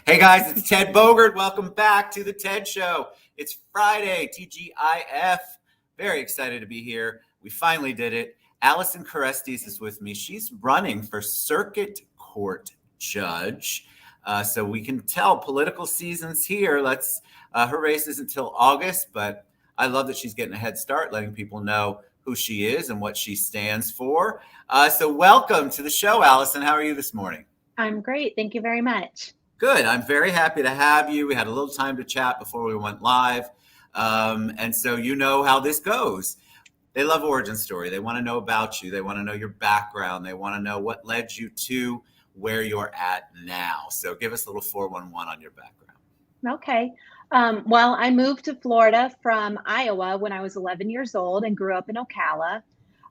Hey guys, it's Ted Bogert. Welcome back to the TED Show. It's Friday, TGIF. Very excited to be here. We finally did it. Alison Kerestes is with me. She's running for circuit court judge. So we can tell political season's here. Her race isn't until August, but I love that she's getting a head start, letting people know who she is and what she stands for. So welcome to the show, Alison. How are you this morning? I'm great. Thank you very much. Good. I'm very happy to have you. We had a little time to chat before we went live. And so you know how this goes. They love origin story. They want to know about you. They want to know your background. They want to know what led you to where you're at now. So give us a little 411 on your background. Okay. Well, I moved to Florida from Iowa when I was 11 years old and grew up in Ocala.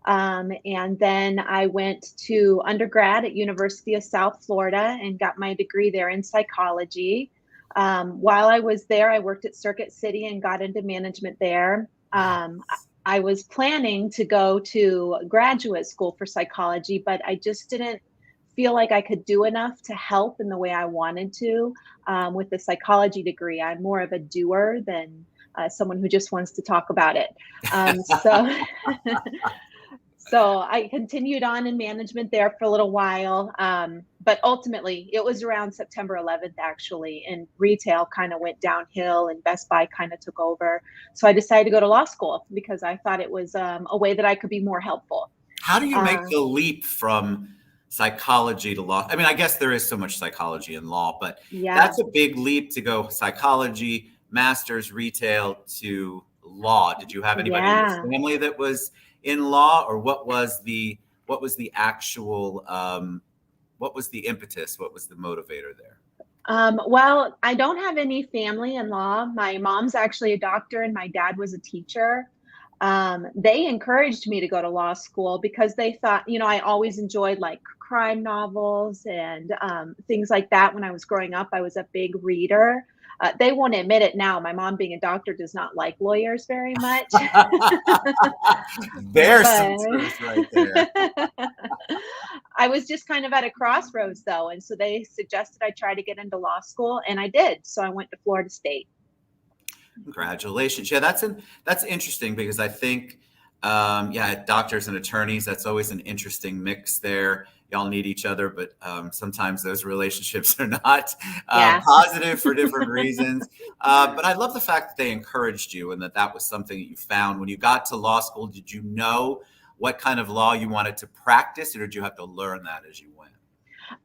And then I went to undergrad at University of South Florida and got my degree there in psychology. While I was there, I worked at Circuit City and got into management there. I was planning to go to graduate school for psychology, but I just didn't feel like I could do enough to help in the way I wanted to with the psychology degree. I'm more of a doer than someone who just wants to talk about it. So I continued on in management there for a little while. But ultimately, it was around September 11th, actually, and retail kind of went downhill and Best Buy kind of took over. So I decided to go to law school because I thought it was a way that I could be more helpful. How do you make the leap from psychology to law? I mean, I guess there is so much psychology in law, but that's a big leap to go psychology, master's, retail to law. Did you have anybody in your family that was in law, or what was the actual what was the impetus? What was the motivator there? Well, I don't have any family in law. My mom's actually a doctor and my dad was a teacher. They encouraged me to go to law school because they thought, I always enjoyed like crime novels and things like that. When I was growing up, I was a big reader. They won't admit it now. My mom, being a doctor, does not like lawyers very much. There's some truth right there. I was just kind of at a crossroads, though. And so they suggested I try to get into law school, and I did. So I went to Florida State. Congratulations. Yeah, that's interesting because I think, doctors and attorneys, that's always an interesting mix there. Y'all need each other, but sometimes those relationships are not positive for different reasons. But I love the fact that they encouraged you and that was something that you found. When you got to law school, did you know what kind of law you wanted to practice, or did you have to learn that as you went?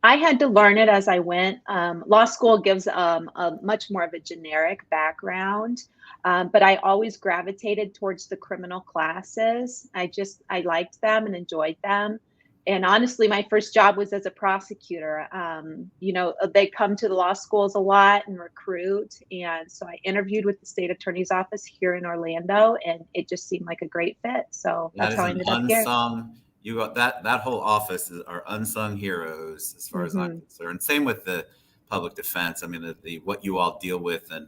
I had to learn it as I went. Law school gives a much more of a generic background, but I always gravitated towards the criminal classes. I liked them and enjoyed them. And honestly, my first job was as a prosecutor. They come to the law schools a lot and recruit. And so I interviewed with the state attorney's office here in Orlando, and it just seemed like a great fit. So that's how I ended up here. You got that whole office are unsung heroes as far as I'm concerned. Same with the public defense. I mean, what you all deal with and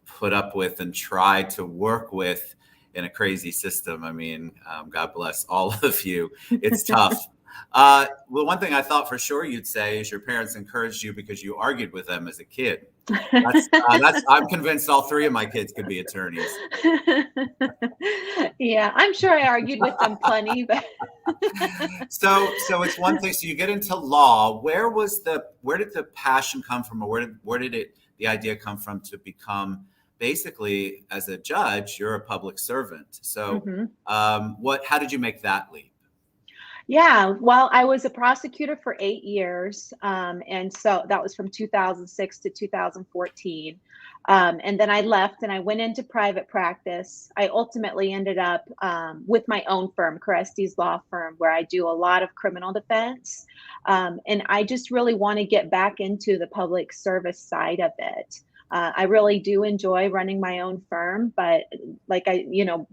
put up with and try to work with in a crazy system. I mean, God bless all of you. It's tough. Well, one thing I thought for sure you'd say is your parents encouraged you because you argued with them as a kid. I'm convinced all three of my kids could be attorneys. Yeah, I'm sure I argued with them plenty, but so it's one thing. So you get into law. Where did the passion come from, or where did the idea come from to become basically, as a judge, you're a public servant. So how did you make that leap? Yeah, well, I was a prosecutor for 8 years. And so that was from 2006 to 2014. And then I left and I went into private practice. I ultimately ended up with my own firm, Kerestes Law Firm, where I do a lot of criminal defense. And I just really want to get back into the public service side of it. I really do enjoy running my own firm, but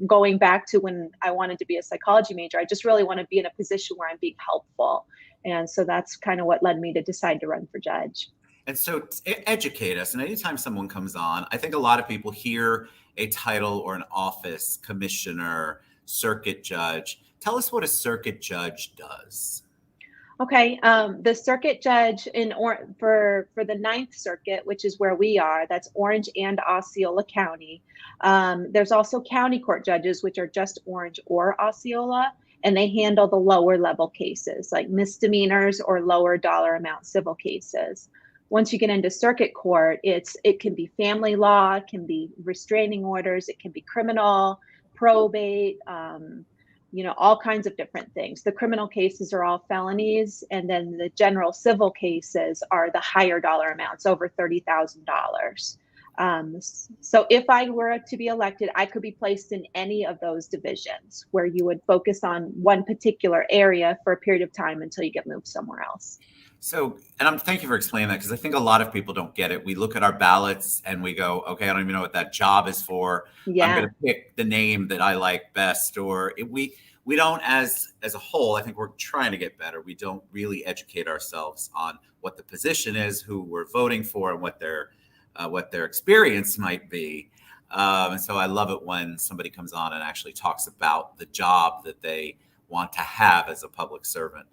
going back to when I wanted to be a psychology major, I just really want to be in a position where I'm being helpful. And so that's kind of what led me to decide to run for judge. And so educate us. And anytime someone comes on, I think a lot of people hear a title or an office, commissioner, circuit judge. Tell us what a circuit judge does. Okay, the circuit judge for the Ninth Circuit, which is where we are, that's Orange and Osceola County. There's also county court judges, which are just Orange or Osceola, and they handle the lower level cases, like misdemeanors or lower dollar amount civil cases. Once you get into circuit court, it can be family law, it can be restraining orders, it can be criminal, probate. All kinds of different things. The criminal cases are all felonies, and then the general civil cases are the higher dollar amounts, over $30,000. So if I were to be elected, I could be placed in any of those divisions where you would focus on one particular area for a period of time until you get moved somewhere else. So, and thank you for explaining that, because I think a lot of people don't get it. We look at our ballots and we go, okay, I don't even know what that job is for. I'm going to pick the name that I like best. Or we don't, as a whole, I think we're trying to get better. We don't really educate ourselves on what the position is, who we're voting for, and what their experience might be. And so I love it when somebody comes on and actually talks about the job that they want to have as a public servant.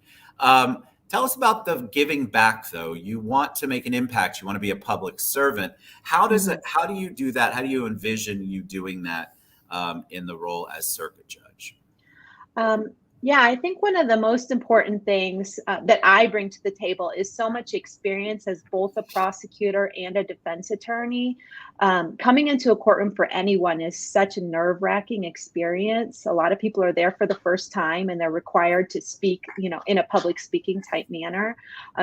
Tell us about the giving back, though. You want to make an impact. You want to be a public servant. How do you do that? How do you envision you doing that in the role as circuit judge? Yeah, I think one of the most important things that I bring to the table is so much experience as both a prosecutor and a defense attorney. Coming into a courtroom for anyone is such a nerve-wracking experience. A lot of people are there for the first time and they're required to speak, in a public speaking type manner.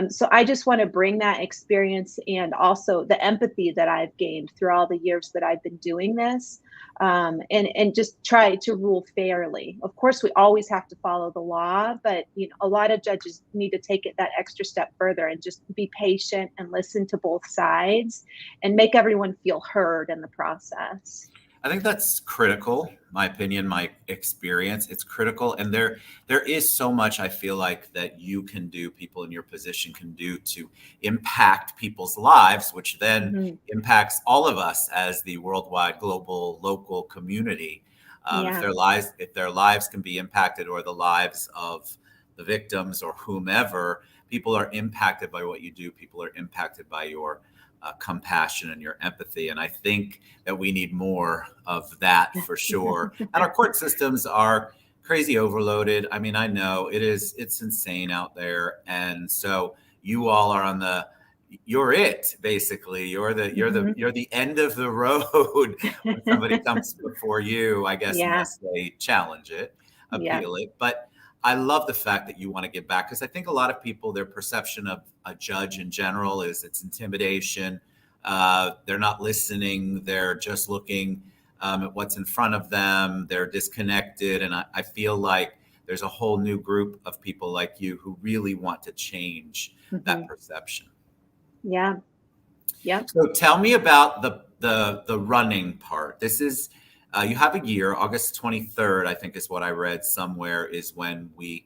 So I just want to bring that experience and also the empathy that I've gained through all the years that I've been doing this. And just try to rule fairly. Of course, we always have to follow the law, but a lot of judges need to take it that extra step further and just be patient and listen to both sides and make everyone feel heard in the process. I think that's critical. My opinion, my experience, it's critical. And there is so much I feel like that you can do, people in your position can do to impact people's lives, which then impacts all of us as the worldwide, global, local community. If their lives can be impacted, or the lives of the victims or whomever, people are impacted by what you do. People are impacted by your compassion and your empathy. And I think that we need more of that for sure. And our court systems are crazy overloaded. I mean, I know it's insane out there. And so you all are you're it, basically. You're the end of the road when somebody comes before you, I guess, unless they challenge it, appeal it. But I love the fact that you want to give back, because I think a lot of people, their perception of a judge in general is it's intimidation. They're not listening. They're just looking at what's in front of them. They're disconnected. And I feel like there's a whole new group of people like you who really want to change that perception. Yeah. Yeah. So tell me about the running part. This is you have a year, August 23rd, I think is what I read somewhere, is when we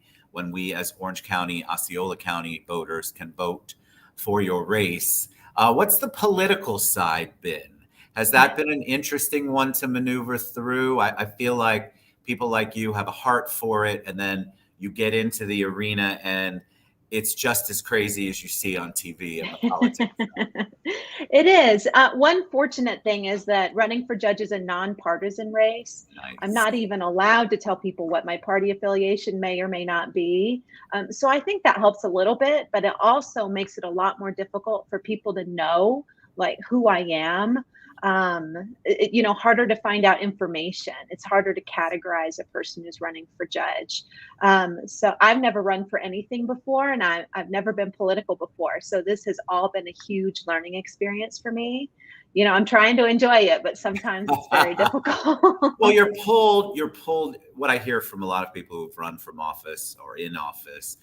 as Orange County, Osceola County voters can vote for your race. What's the political side been? Has that been an interesting one to maneuver through? I feel like people like you have a heart for it, and then you get into the arena and it's just as crazy as you see on TV in the politics. It is. One fortunate thing is that running for judge is a nonpartisan race. Nice. I'm not even allowed to tell people what my party affiliation may or may not be. So I think that helps a little bit, but it also makes it a lot more difficult for people to know like who I am. Harder to find out information. It's harder to categorize a person who's running for judge. So I've never run for anything before, and I've never been political before. So this has all been a huge learning experience for me. I'm trying to enjoy it, but sometimes it's very difficult. Well, you're pulled. What I hear from a lot of people who've run from office or in office,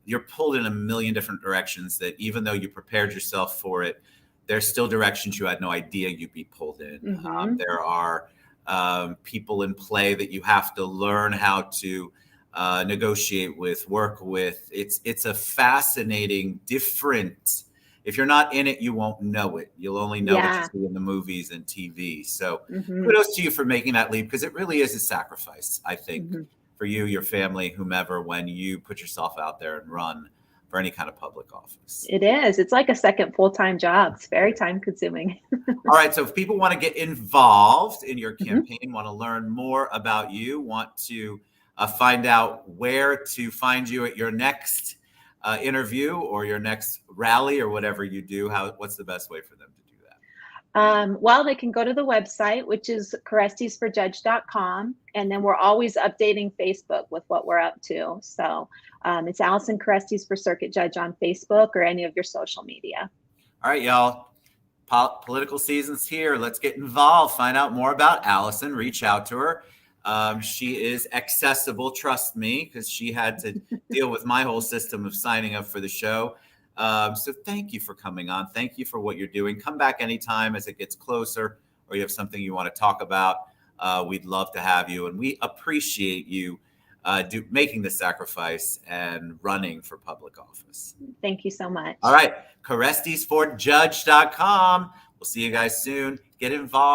you're pulled in a million different directions that even though you prepared yourself for it, there's still directions you had no idea you'd be pulled in. There are people in play that you have to learn how to negotiate with, work with. It's a fascinating, different. If you're not in it, you won't know it. You'll only know what you see in the movies and TV. So kudos to you for making that leap, because it really is a sacrifice, I think, for you, your family, whomever, when you put yourself out there and run for any kind of public office. It is. It's like a second full-time job. It's very time consuming. All right. So if people want to get involved in your campaign, want to learn more about you, want to find out where to find you at your next interview or your next rally or whatever you do, what's the best way for them to do that? Well, they can go to the website, which is KerestesForJudge.com. And then we're always updating Facebook with what we're up to. So it's Alison Kerestes for Circuit Judge on Facebook or any of your social media. All right, y'all. Political season's here. Let's get involved. Find out more about Alison. Reach out to her. She is accessible, trust me, because she had to deal with my whole system of signing up for the show. So thank you for coming on. Thank you for what you're doing. Come back anytime as it gets closer or you have something you want to talk about. We'd love to have you. And we appreciate you making the sacrifice and running for public office. Thank you so much. All right. KerestesForJudge.com. We'll see you guys soon. Get involved.